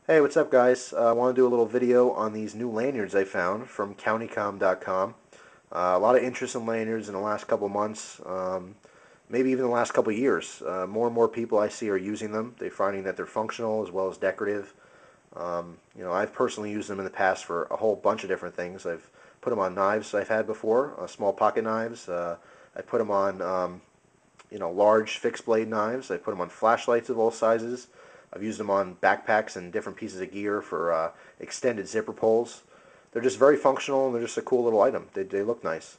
Hey, what's up, guys? I want to do a little video on these new lanyards I found from countycomm.com. A lot of interest in lanyards in the last couple months, maybe even the last couple years. More and more people I see are using them. They're finding that they're functional as well as decorative. I've personally used them in the past for a whole bunch of different things. I've put them on knives I've had before, small pocket knives. I put them on large fixed blade knives. I put them on flashlights of all sizes. I've used them on backpacks and different pieces of gear for extended zipper pulls. They're just very functional, and they're just a cool little item. They look nice.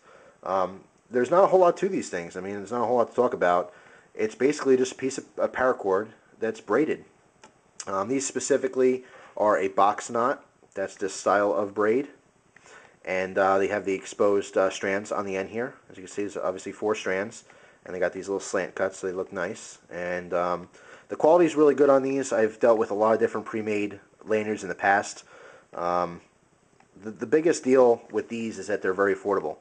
There's not a whole lot to these things. I mean, there's not a whole lot to talk about. It's basically just a piece of a paracord that's braided. These specifically are a box knot. That's this style of braid. And they have the exposed strands on the end here. As you can see, there's obviously 4 strands. And they got these little slant cuts, so they look nice. And the quality is really good on these. I've dealt with a lot of different pre-made lanyards in the past. The biggest deal with these is that they're very affordable.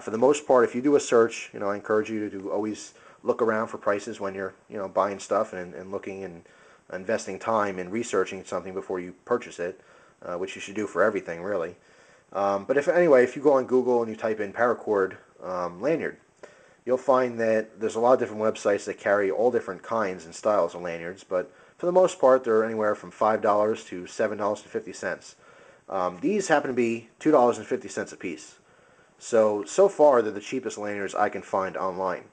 For the most part, if you do a search, I encourage you to always look around for prices when you're, buying stuff and looking and investing time in researching something before you purchase it, which you should do for everything, really. But if you go on Google and you type in paracord lanyard, you'll find that there's a lot of different websites that carry all different kinds and styles of lanyards, but for the most part, they're anywhere from $5 to $7.50. These happen to be $2.50 a piece. So far, they're the cheapest lanyards I can find online.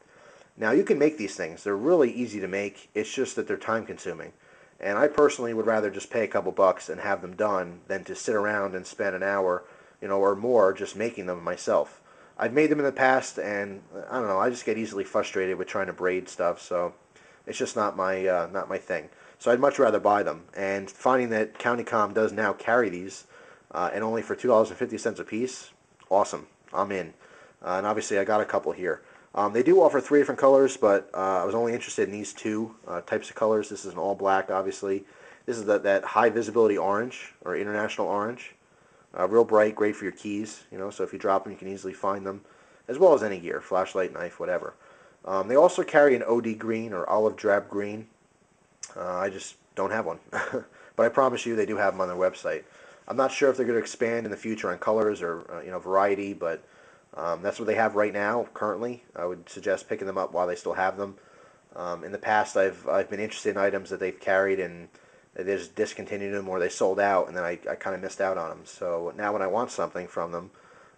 Now, you can make these things. They're really easy to make. It's just that they're time consuming. And I personally would rather just pay a couple bucks and have them done than to sit around and spend an hour, or more just making them myself. I've made them in the past, and I don't know. I just get easily frustrated with trying to braid stuff, so it's just not my thing. So I'd much rather buy them. And finding that CountyComm does now carry these, and only for $2.50 a piece, awesome. I'm in. And obviously, I got a couple here. They do offer 3 different colors, but I was only interested in these 2 types of colors. This is an all black, obviously. This is that high visibility orange, or international orange. Real bright, great for your keys, so if you drop them, you can easily find them, as well as any gear, flashlight, knife, whatever. They also carry an OD green, or olive drab green. I just don't have one. But I promise you they do have them on their website. I'm not sure if they're going to expand in the future on colors or variety, but that's what they have right now, currently. I would suggest picking them up while they still have them. In the past, I've been interested in items that they've carried, and they just discontinued them or they sold out, and then I kind of missed out on them. So now when I want something from them,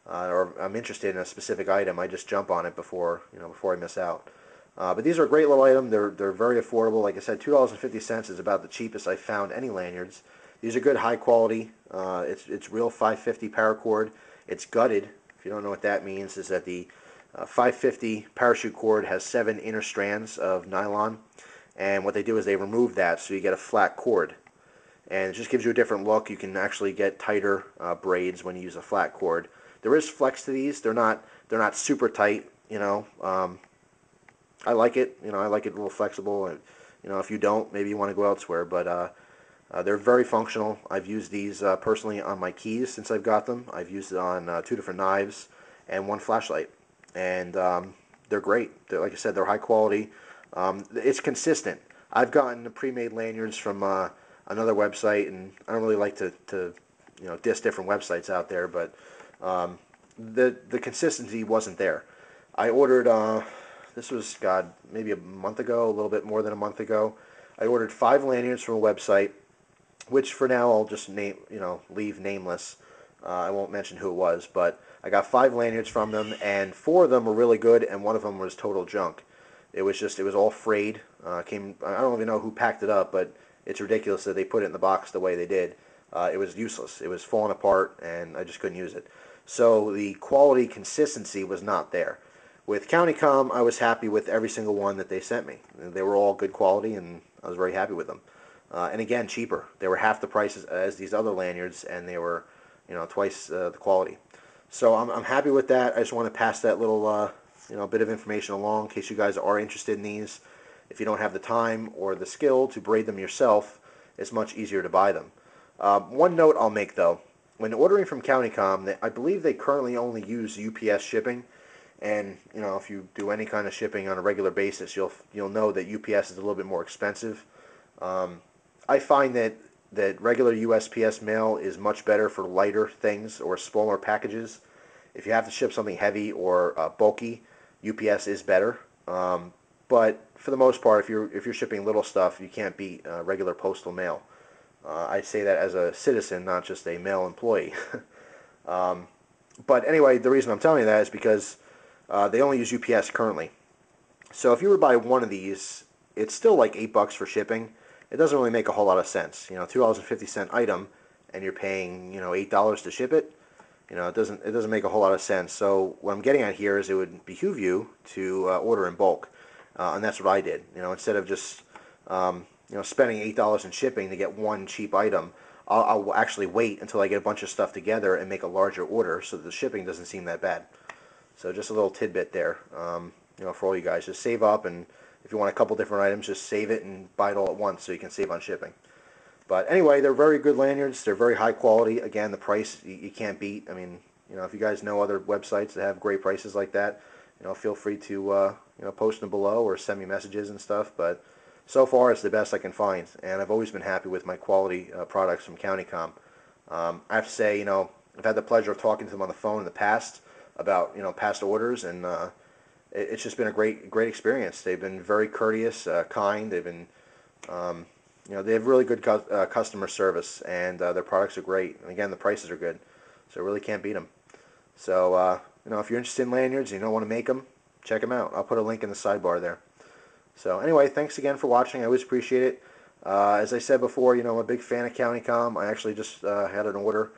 or I'm interested in a specific item, I just jump on it before I miss out. But these are a great little item. They're very affordable. Like I said, $2.50 is about the cheapest I found any lanyards. These are good, high quality. It's real 550 paracord. It's gutted. If you don't know what that means, is that the 550 parachute cord has 7 inner strands of nylon, and what they do is they remove that so you get a flat cord, and it just gives you a different look. You can actually get tighter braids when you use a flat cord. There is flex to these. They're not super tight. I like it. I like it a little flexible. And if you don't, maybe you want to go elsewhere. But they're very functional. I've used these personally on my keys since I've got them. I've used it on 2 different knives and 1 flashlight, and they're great. Like I said, they're high quality. It's consistent. I've gotten the pre-made lanyards from another website, and I don't really like to diss different websites out there, but the consistency wasn't there. I ordered this was, God, maybe a month ago, a little bit more than a month ago. I ordered 5 lanyards from a website, which for now I'll just leave nameless. I won't mention who it was, but I got 5 lanyards from them, and 4 of them were really good, and 1 of them was total junk. It was all frayed. I don't even know who packed it up, but it's ridiculous that they put it in the box the way they did. It was useless. It was falling apart, and I just couldn't use it. So the quality consistency was not there. With CountyComm, I was happy with every single one that they sent me. They were all good quality, and I was very happy with them. And again, cheaper. They were half the price as these other lanyards, and they were, twice the quality. So I'm happy with that. I just want to pass that little, bit of information along in case you guys are interested in these. If you don't have the time or the skill to braid them yourself, it's much easier to buy them. One note I'll make, though. When ordering from CountyComm, I believe they currently only use UPS shipping. And if you do any kind of shipping on a regular basis, you'll know that UPS is a little bit more expensive. I find that that regular USPS mail is much better for lighter things or smaller packages. If you have to ship something heavy or bulky, UPS is better. But for the most part, if you're shipping little stuff, you can't beat regular postal mail. I say that as a citizen, not just a mail employee. But anyway, the reason I'm telling you that is because they only use UPS currently. So if you were to buy one of these, it's still like $8 for shipping. It doesn't really make a whole lot of sense. $2.50 item, and you're paying $8 to ship it. It doesn't make a whole lot of sense. So what I'm getting at here is it would behoove you to order in bulk, and that's what I did. Instead of just spending $8 in shipping to get one cheap item, I'll actually wait until I get a bunch of stuff together and make a larger order, so that the shipping doesn't seem that bad. So just a little tidbit there, for all you guys. Just save up, and if you want a couple different items, just save it and buy it all at once so you can save on shipping. But anyway, they're very good lanyards. They're very high quality. Again, the price you can't beat. I mean, if you guys know other websites that have great prices like that, feel free to post them below or send me messages and stuff. But so far, it's the best I can find, and I've always been happy with my quality products from countycomm. I have to say, I've had the pleasure of talking to them on the phone in the past about past orders, and it's just been a great experience. They've been very courteous, kind. They've been they have really good customer service, and their products are great. And again, the prices are good, so really can't beat them. So, if you're interested in lanyards and you don't want to make them, check them out. I'll put a link in the sidebar there. So anyway, thanks again for watching. I always appreciate it. As I said before, I'm a big fan of countycomm. I actually just had an order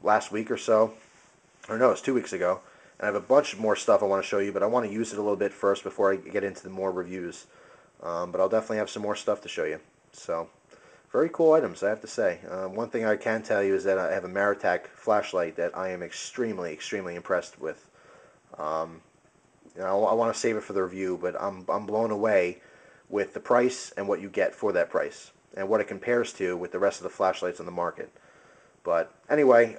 last week or so. Or no, it's 2 weeks ago. And I have a bunch more stuff I want to show you, but I want to use it a little bit first before I get into the more reviews. But I'll definitely have some more stuff to show you. So, very cool items, I have to say. One thing I can tell you is that I have a Maritac flashlight that I am extremely impressed with. I want to save it for the review, but I'm blown away with the price and what you get for that price, and what it compares to with the rest of the flashlights on the market. But anyway,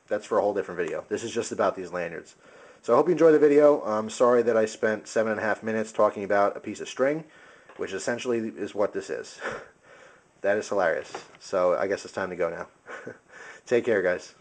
that's for a whole different video. This is just about these lanyards. So I hope you enjoyed the video. I'm sorry that I spent 7.5 minutes talking about a piece of string, which essentially is what this is. That is hilarious. So I guess it's time to go now. Take care, guys.